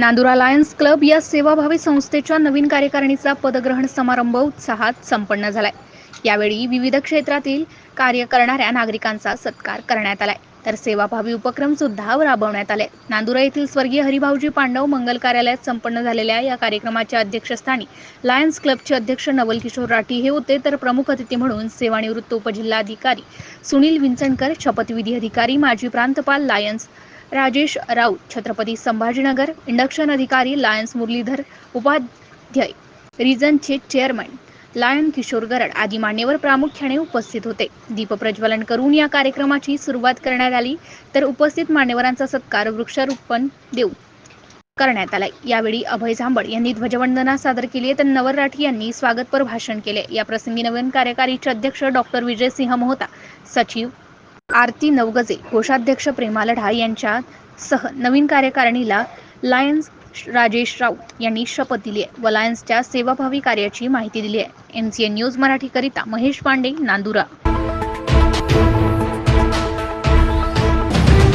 Nandura Lions club या सेवाभावी संस्थेच्या नवीन कार्यकारिणीचा पदग्रहण समारंभ उत्साहात संपन्न झालाय। यावेळी विविध क्षेत्रातील कार्य करणाऱ्या नागरिकांचा सत्कार करण्यात आलाय, तर सेवाभावी उपक्रम सुद्धा राबवण्यात आले। नांदुरा येथील स्वर्गीय हरिभाऊजी पांडव मंगल कार्यालयात संपन्न झालेल्या या कार्यक्रमाच्या अध्यक्षस्थानी लायन्स क्लबचे अध्यक्ष नवल किशोर राठी हे होते, तर प्रमुख अतिथी म्हणून सेवानिवृत्त उपजिल्हाधिकारी सुनील विंचणकर, शपथविधी अधिकारी माजी प्रांतपाल लायन्स राजेश राऊत, छत्रपती संभाजीनगर इंडक्शन अधिकारी लायन्स मुरलीधर, उपाध्याय रिजनचे चेअरमन लायन किशोर गरड आदी मान्यवर प्रामुख्याने उपस्थित होते। दीप प्रज्वलन करून या कार्यक्रमाची सुरुवात करण्यात आली, तर उपस्थित मान्यवरांचा सत्कार वृक्षारोपण देऊन करण्यात आलाय। यावेळी अभय झांबड यांनी ध्वजवंदना सादर केली, तर नवल राठी यांनी स्वागतपर भाषण केले। या प्रसंगी नवीन कार्यकारीचे अध्यक्ष डॉक्टर विजयसिंह मोहता, सचिव आरती नवगजे, कोषाध्यक्ष प्रेमा लढा यांच्यासह नवीन कार्यकारिणीला लायन्स राजेश राऊत यांनी शपथ दिली आहे व लायन्सच्या सेवाभावी कार्याची माहिती दिली आहे। MCN न्यूज मराठी करिता महेश पांडे, नांदुरा।